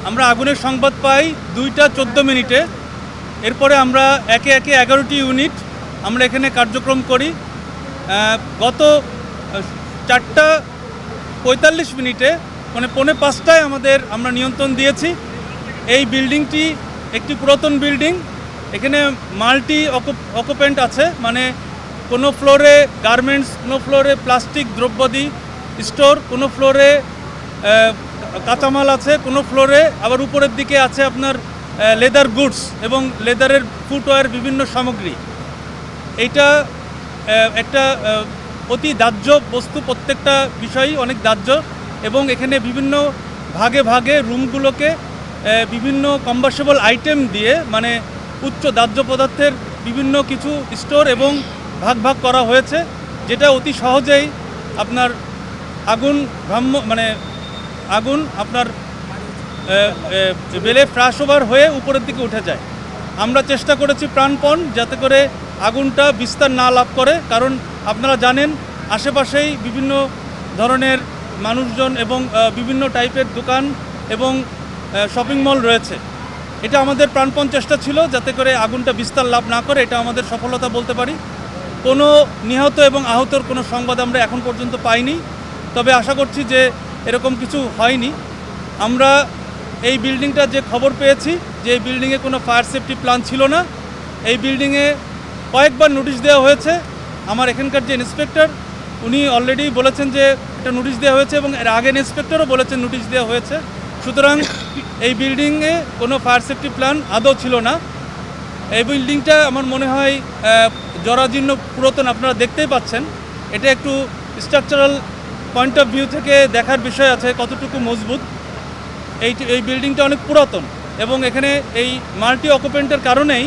আমরা আগুনের সংবাদ পাই 2:14 এরপরে আমরা একে একে 11টি ইউনিট আমরা এখানে কার্যক্রম করি। গত 4:45 মানে 4:45 আমরা নিয়ন্ত্রণ দিয়েছি। এই বিল্ডিংটি একটি পুরাতন বিল্ডিং। এখানে মাল্টি অকুপেন্ট আছে, মানে কোনো ফ্লোরে গার্মেন্টস, কোনো ফ্লোরে প্লাস্টিক দ্রব্যাদি স্টোর, কোনো ফ্লোরে কাঁচামাল আছে, কোনো ফ্লোরে আবার উপরের দিকে আছে আপনার লেদার গুডস এবং লেদারের ফুটওয়্যার বিভিন্ন সামগ্রী। এইটা একটা অতি দাহ্য বস্তু, প্রত্যেকটা বিষয়ই অনেক দাহ্য এবং এখানে বিভিন্ন ভাগে ভাগে রুমগুলোকে বিভিন্ন কম্বাসেবল আইটেম দিয়ে, মানে উচ্চ দাহ্য পদার্থের বিভিন্ন কিছু স্টোর এবং ভাগ ভাগ করা হয়েছে, যেটা অতি সহজেই আপনার আগুন আপনার বেলে ফ্ল্যাশ ওভার হয়ে উপরের দিকে উঠে যায়। আমরা চেষ্টা করেছি প্রাণপণ যাতে করে আগুনটা বিস্তার না লাভ করে, কারণ আপনারা জানেন আশেপাশেই বিভিন্ন ধরনের মানুষজন এবং বিভিন্ন টাইপের দোকান এবং শপিং মল রয়েছে। এটা আমাদের প্রাণপণ চেষ্টা ছিল যাতে করে আগুনটা বিস্তার লাভ না করে। এটা আমাদের সফলতা বলতে পারি। কোনো নিহত এবং আহতর কোনো সংবাদ আমরা এখন পর্যন্ত পাইনি, তবে আশা করছি যে এরকম কিছু হয়নি। আমরা এই বিল্ডিংটা যে খবর পেয়েছি যে এই বিল্ডিংয়ে কোনো ফায়ার সেফটি প্ল্যান ছিল না, এই বিল্ডিংয়ে কয়েকবার নোটিশ দেওয়া হয়েছে। আমার এখানকার যে ইন্সপেক্টর উনি অলরেডি বলেছেন যে এটা নোটিশ দেওয়া হয়েছে এবং এর আগের ইন্সপেক্টরও বলেছেন নোটিশ দেওয়া হয়েছে। সুতরাং এই বিল্ডিংয়ে কোনো ফায়ার সেফটি প্ল্যান আদৌ ছিল না। এই বিল্ডিংটা আমার মনে হয় জরাজীর্ণ পুরাতন, আপনারা দেখতেই পাচ্ছেন। এটা একটু স্ট্রাকচারাল পয়েন্ট অফ ভিউ থেকে দেখার বিষয় আছে কতটুকু মজবুত। এই বিল্ডিংটা অনেক পুরাতন এবং এখানে এই মাল্টি অকুপেন্টের কারণেই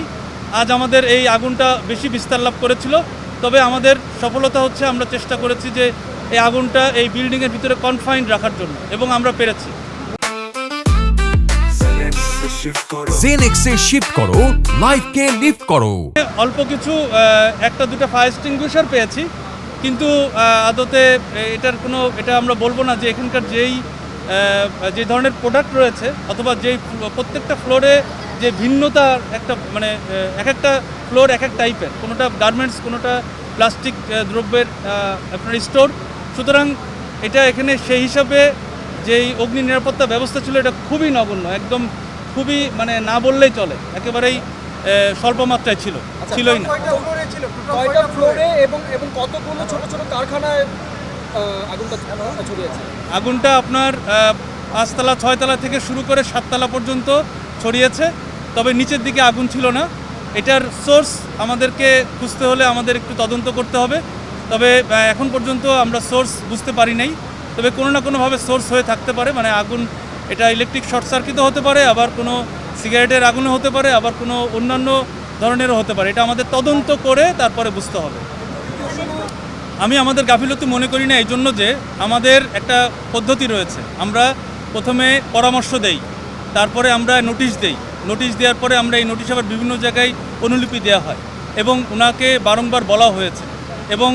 আজ আমাদের এই আগুনটা বেশি বিস্তার লাভ করেছিল। তবে আমাদের সফলতা হচ্ছে আমরা চেষ্টা করেছি যে এই আগুনটা এই বিল্ডিংয়ের ভিতরে কনফাইন্ড রাখার জন্য এবং আমরা পেরেছি। জেনেক্সে শিফট করো, লাইফকে লিফট করো। অল্প কিছু একটা দুটো ফায়ার এক্সটিংগুইশার পেয়েছি, কিন্তু আদতে এটা আমরা বলবো না যে এখানকার যে ধরনের প্রোডাক্ট রয়েছে অথবা যেই প্রত্যেকটা ফ্লোরে যে ভিন্নতার একটা মানে এক একটা ফ্লোর এক এক টাইপের, কোনোটা গার্মেন্টস, কোনোটা প্লাস্টিক দ্রব্যের আপনার স্টোর। সুতরাং এটা এখানে সেই হিসাবে যেই অগ্নি নিরাপত্তা ব্যবস্থা ছিল এটা খুবই নগণ্য, একদম খুবই মানে না বললেই চলে, একেবারেই স্বল্প মাত্রায় ছিলই না। কয়টা ফ্লোরে এবং কতগুলো ছোট ছোট কারখানায় আগুনটা ছড়িয়েছে? আগুনটা আপনার 5 তলা 6 তলা থেকে শুরু করে 7 তলা পর্যন্ত ছড়িয়েছে, তবে নিচের দিকে আগুন ছিল না। এটার সোর্স আমাদেরকে খুঁজতে হলে আমাদের একটু তদন্ত করতে হবে, তবে এখন পর্যন্ত আমরা সোর্স বুঝতে পারি নাই। তবে কোনো না কোনোভাবে সোর্স হয়ে থাকতে পারে, মানে আগুন এটা ইলেকট্রিক শর্ট সার্কিটও হতে পারে, আবার কোনো সিগারেটের আগুনও হতে পারে, আবার কোনো অন্যান্য ধরনেরও হতে পারে। এটা আমাদের তদন্ত করে তারপরে বুঝতে হবে। আমি আমাদের গাফিলতি মনে করি না, এই জন্য যে আমাদের একটা পদ্ধতি রয়েছে। আমরা প্রথমে পরামর্শ দেই, তারপরে আমরা নোটিশ দেই। নোটিশ দেওয়ার পরে আমরা এই নোটিশ আবার বিভিন্ন জায়গায় অনুলিপি দেওয়া হয় এবং ওনাকে বারংবার বলা হয়েছে। এবং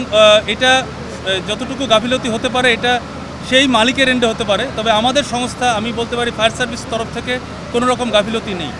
এটা যতটুকু গাফিলতি হতে পারে এটা সেই মালিকের এন্ডে হতে পারে, তবে আমাদের সংস্থা, আমি বলতে পারি ফায়ার সার্ভিস তরফ থেকে কোনো রকম গাফিলতি নেই।